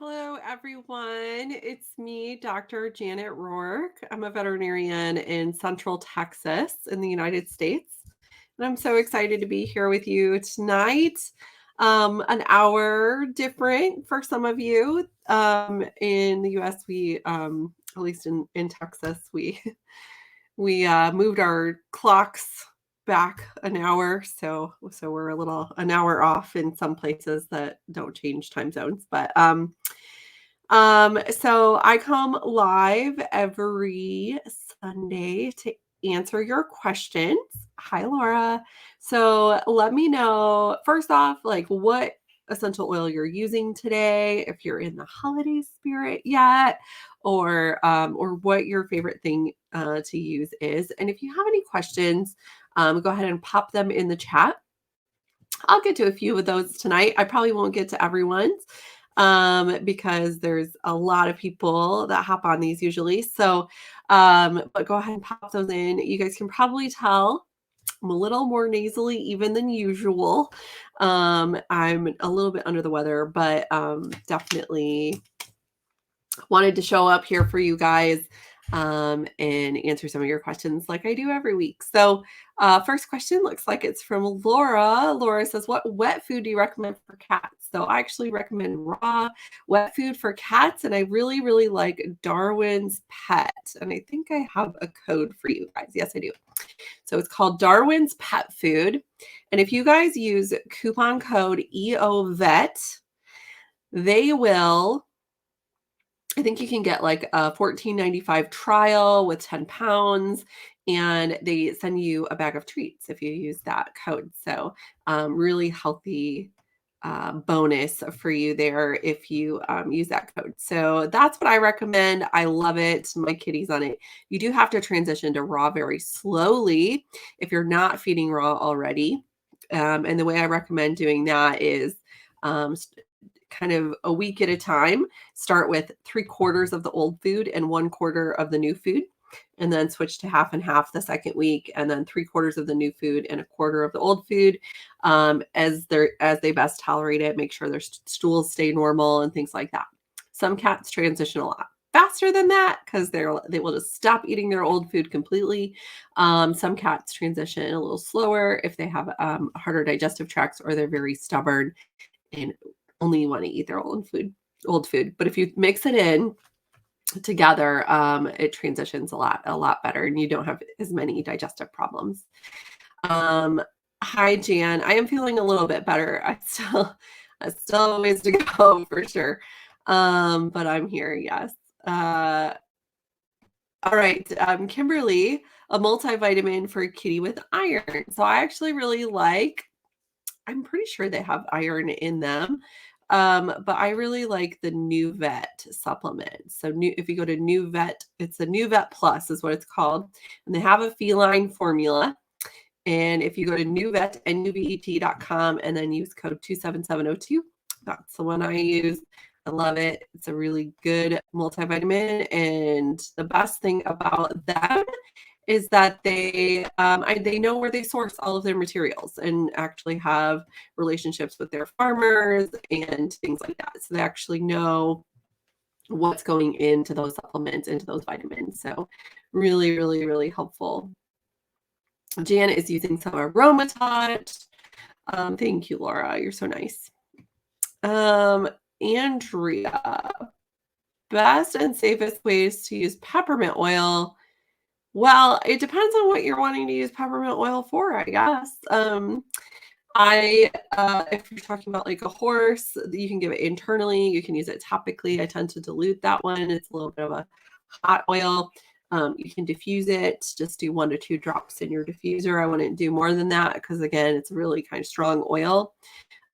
Hello, everyone. It's me, Dr. Janet Roark. I'm a veterinarian in Central Texas in the United States. And I'm so excited to be here with you tonight. An hour different for some of you. In the US, at least in Texas, we moved our clocks back an hour, so we're an hour off in some places that don't change time zones. So I come live every Sunday to answer your questions. Hi, Laura. So let me know first off, like what essential oil you're using today, if you're in the holiday spirit yet, or what your favorite thing to use is. And if you have any questions, go ahead and pop them in the chat. I'll get to a few of those tonight. I probably won't get to everyone's because there's a lot of people that hop on these usually. But go ahead and pop those in. You guys can probably tell I'm a little more nasally even than usual. I'm a little bit under the weather, but definitely wanted to show up here for you guys and answer some of your questions like I do every week. So first question looks like it's from Laura. Laura says, what wet food do you recommend for cats? So I actually recommend raw wet food for cats, and I really, really like Darwin's Pet. And I think I have a code for you guys. Yes, I do. So it's called Darwin's Pet Food. And if you guys use coupon code EOVET, they will, I think you can get like a $14.95 trial with 10 pounds, and they send you a bag of treats if you use that code. So really healthy bonus for you there if you use that code. So that's what I recommend. I love it. My kitty's on it. You do have to transition to raw very slowly if you're not feeding raw already. And the way I recommend doing that is kind of a week at a time. Start with 3/4 of the old food and 1/4 of the new food, and then switch to half and half the second week, and then 3/4 of the new food and 1/4 of the old food as they best tolerate it. Make sure their stools stay normal and things like that. Some cats transition a lot faster than that because they will just stop eating their old food completely. Some cats transition a little slower if they have harder digestive tracts or they're very stubborn and only want to eat their old food. But if you mix it in together, it transitions a lot better, and you don't have as many digestive problems. Hi, Jan. I am feeling a little bit better. I still have a ways to go for sure. But I'm here, yes. All right, Kimberly, a multivitamin for a kitty with iron. So I actually really like, I'm pretty sure they have iron in them. But I really like the New Vet supplement. So if you go to New Vet, it's a New Vet Plus is what it's called. And they have a feline formula. And if you go to nuvet.com and then use code 27702, that's the one I use. I love it. It's a really good multivitamin. And the best thing about them is that they know where they source all of their materials and actually have relationships with their farmers and things like that. So they actually know what's going into those supplements, into those vitamins. So really, really, really helpful. Janet is using some Aromatouch. Thank you, Laura. You're so nice. Andrea, best and safest ways to use peppermint oil. Well, it depends on what you're wanting to use peppermint oil for, I guess. If you're talking about like a horse, you can give it internally. You can use it topically. I tend to dilute that one. It's a little bit of a hot oil. You can diffuse it. Just do 1 to 2 drops in your diffuser. I wouldn't do more than that because, again, it's a really kind of strong oil.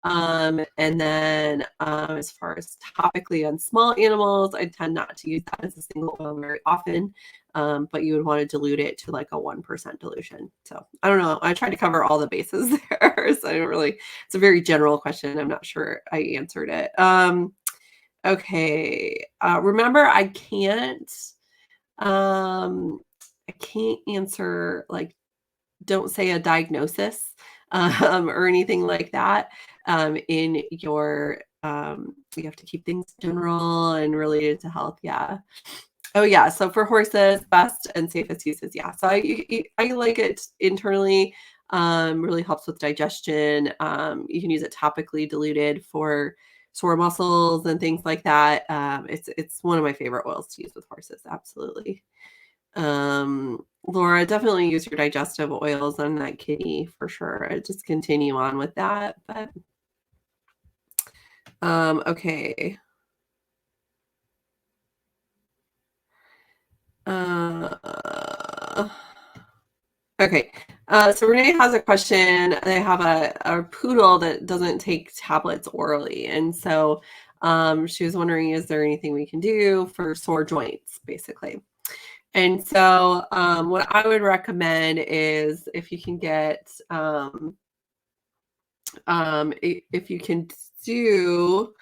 And then as far as topically on small animals, I tend not to use that as a single oil very often, but you would want to dilute it to like a 1% dilution. So I don't know. I tried to cover all the bases there. So it's a very general question. I'm not sure I answered it. Okay. Remember, I can't answer, like, don't say a diagnosis or anything like that in your you have to keep things general and related to health. Yeah. Oh yeah. So for horses, best and safest uses. Yeah. So I like it internally. Really helps with digestion. You can use it topically diluted for sore muscles and things like that. It's one of my favorite oils to use with horses. Absolutely. Laura, definitely use your digestive oils on that kitty for sure. Just continue on with that. But okay. Okay. So Renee has a question. They have a poodle that doesn't take tablets orally. And so she was wondering, is there anything we can do for sore joints, basically? And so what I would recommend is if you can get, if you can do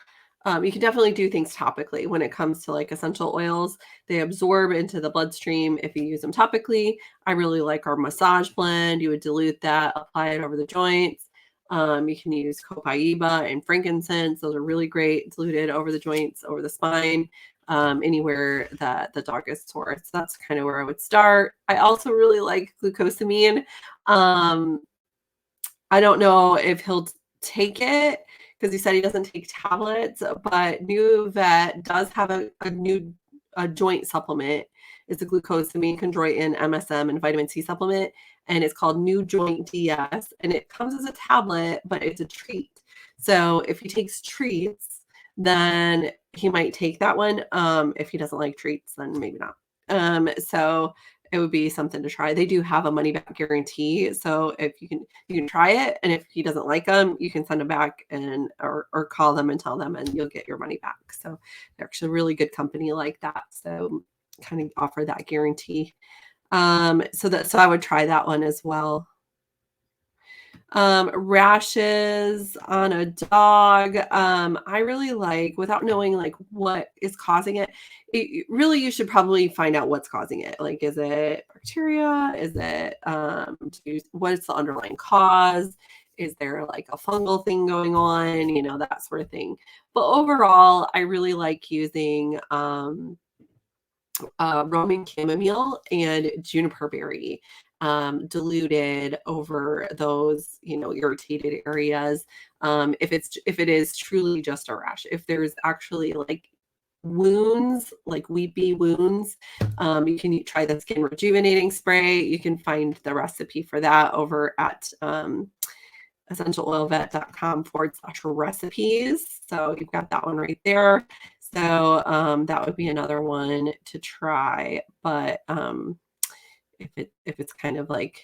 you can definitely do things topically when it comes to like essential oils. They absorb into the bloodstream if you use them topically. I really like our massage blend. You would dilute that, apply it over the joints. You can use copaiba and frankincense. Those are really great, diluted over the joints, over the spine, anywhere that the dog is sore. So that's kind of where I would start. I also really like glucosamine. Um, I don't know if he'll take it because he said he doesn't take tablets, but New Vet does have a new joint supplement. It's a glucosamine, chondroitin, MSM, and vitamin C supplement, and it's called New Joint DS, and it comes as a tablet, but it's a treat. So if he takes treats, then he might take that one. If he doesn't like treats, then maybe not. So it would be something to try. They do have a money back guarantee, so if you can try it, and if he doesn't like them, you can send them back and or call them and tell them, and you'll get your money back. So they're actually a really good company like that. So kind of offer that guarantee. So I would try that one as well. Rashes on a dog. I really like, without knowing like what is causing it, really you should probably find out what's causing it. Like, is it bacteria? Is it what is the underlying cause? Is there like a fungal thing going on? That sort of thing. But overall, I really like using Roman chamomile and juniper berry diluted over those irritated areas. If it is truly just a rash, if there's actually like wounds, like weepy wounds, you can try the skin rejuvenating spray. You can find the recipe for that over at essentialoilvet.com/recipes. So you've got that one right there. So that would be another one to try. But if it's kind of like,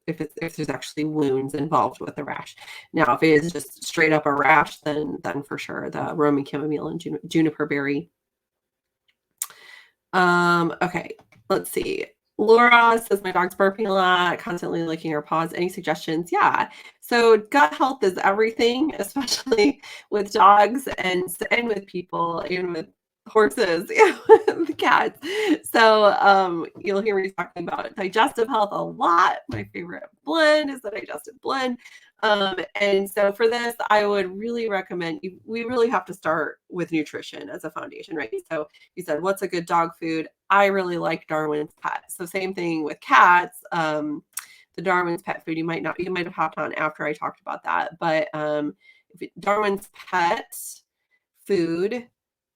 if there's actually wounds involved with the rash. Now, if it is just straight up a rash, then for sure the Roman chamomile and juniper berry. Okay, let's see. Laura says my dog's burping a lot, constantly licking her paws. Any suggestions? Yeah. So gut health is everything, especially with dogs and with people, even with horses, the cats. So you'll hear me talking about digestive health a lot. My favorite blend is the digestive blend. And so for this, I would really recommend we really have to start with nutrition as a foundation, right? So you said, what's a good dog food? I really like Darwin's Pet. So same thing with cats. The Darwin's Pet food, you might have hopped on after I talked about that, but Darwin's Pet food,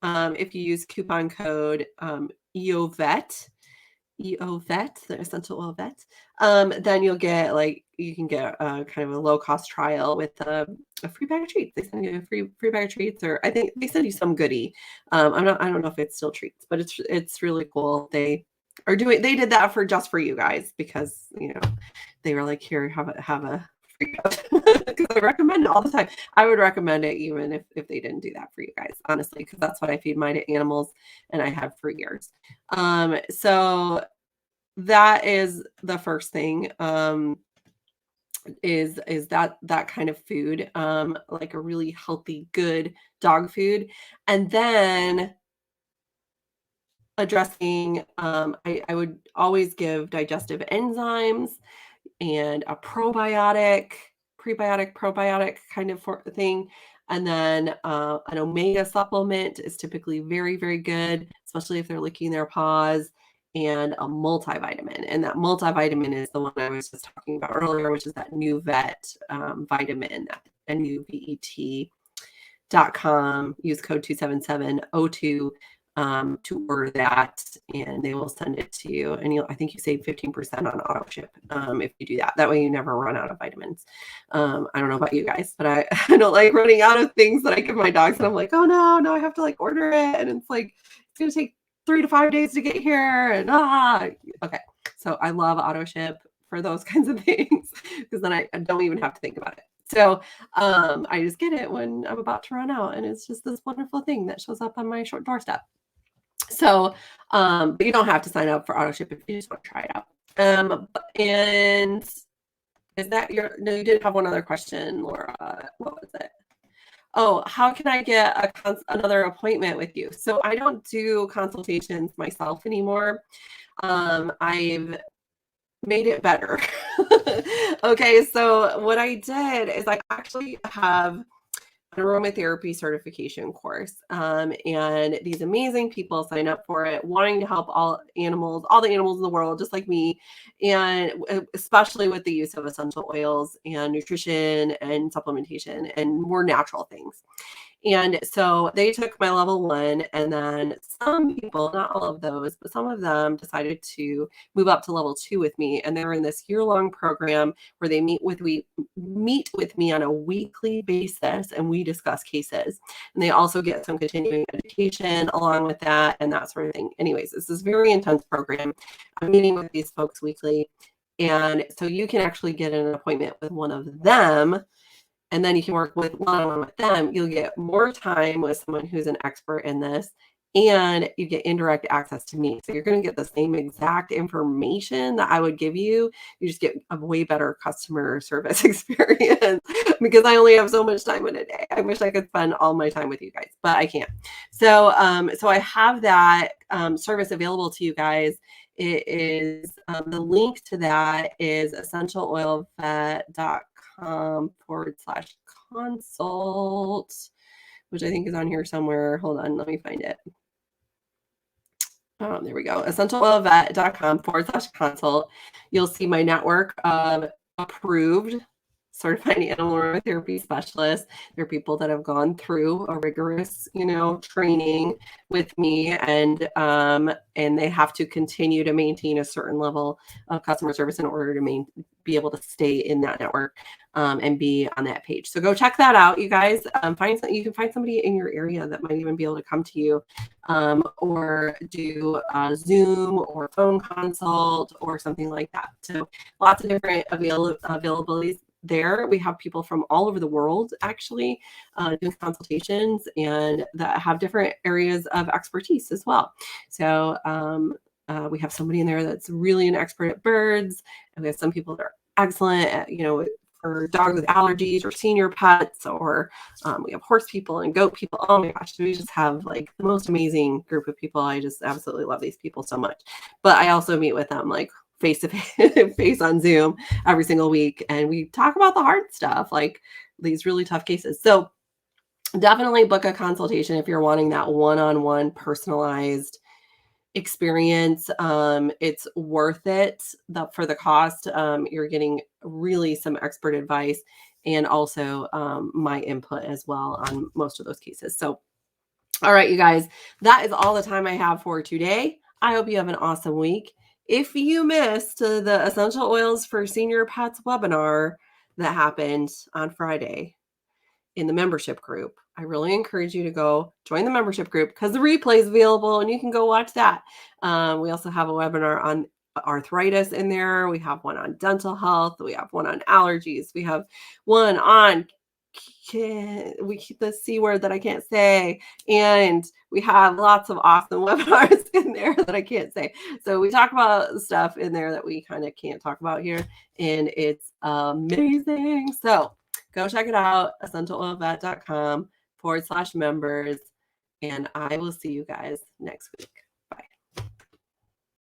if you use coupon code EOVET, the essential oil vet, then you can get kind of a low cost trial with a free bag of treats. They send you a free bag of treats, or I think they send you some goodie. I don't know if it's still treats, but it's really cool. They did that just for you guys, because they were like, here, have a free because I recommend it all the time. I would recommend it even if they didn't do that for you guys, honestly, because that's what I feed my animals, and I have for years. So that is the first thing, is that kind of food, like a really healthy, good dog food. And then addressing, I would always give digestive enzymes and a prebiotic kind of thing. And then an omega supplement is typically very, very good, especially if they're licking their paws, and a multivitamin. And that multivitamin is the one I was just talking about earlier, which is that new vet vitamin, NUVET.com. Use code 27702 to order that, and they will send it to you. And I think you save 15% on auto ship if you do that. That way you never run out of vitamins. I don't know about you guys, but I don't like running out of things that I give my dogs. And I'm like, oh no, now I have to like order it. And it's like, it's going to take 3 to 5 days to get here. And okay. So I love auto ship for those kinds of things because then I don't even have to think about it. So I just get it when I'm about to run out, and it's just this wonderful thing that shows up on my short doorstep. So, but you don't have to sign up for auto ship if you just want to try it out. And is that no, you did have one other question, Laura. What was it? Oh, how can I get another appointment with you? So I don't do consultations myself anymore. I've made it better. Okay, so what I did is I actually have an aromatherapy certification course, and these amazing people sign up for it, wanting to help all the animals in the world, just like me, and especially with the use of essential oils and nutrition and supplementation and more natural things. And so they took my level 1, and then some people, not all of those, but some of them decided to move up to level 2 with me. And they're in this year-long program where they meet with me on a weekly basis, and we discuss cases. And they also get some continuing education along with that and that sort of thing. Anyways, this is a very intense program. I'm meeting with these folks weekly. And so you can actually get an appointment with one of them, and then you can work with one-on-one with them. You'll get more time with someone who's an expert in this, and you get indirect access to me. So you're going to get the same exact information that I would give you. You just get a way better customer service experience because I only have so much time in a day. I wish I could spend all my time with you guys, but I can't. So, so I have that service available to you guys. It is the link to that is essentialoilvet.com/consult, which I think is on here somewhere. Hold on, let me find it. Oh, there we go. essentialoilvet.com/consult. You'll see my network of approved certified animal aromatherapy specialists. They're people that have gone through a rigorous, training with me, and they have to continue to maintain a certain level of customer service in order to be able to stay in that network and be on that page. So go check that out, you guys. You can find somebody in your area that might even be able to come to you or do a Zoom or phone consult or something like that. So lots of different availabilities there. We have people from all over the world actually doing consultations and that have different areas of expertise as well. So we have somebody in there that's really an expert at birds, and we have some people that are excellent at, for dogs with allergies or senior pets, or we have horse people and goat people. Oh my gosh, we just have like the most amazing group of people. I just absolutely love these people so much. But I also meet with them like face to face on Zoom every single week, and we talk about the hard stuff, like these really tough cases. So definitely book a consultation if you're wanting that one-on-one personalized experience. It's worth it for the cost. You're getting really some expert advice and also my input as well on most of those cases. So, all right, you guys, that is all the time I have for today. I hope you have an awesome week. If you missed the Essential Oils for Senior Pets webinar that happened on Friday in the membership group, I really encourage you to go join the membership group because the replay is available and you can go watch that. We also have a webinar on arthritis in there. We have one on dental health. We have one on allergies. We have one on the C word that I can't say. And we have lots of awesome webinars in there that I can't say. So we talk about stuff in there that we kind of can't talk about here. And it's amazing. So go check it out, essentialoilvet.com/members. And I will see you guys next week.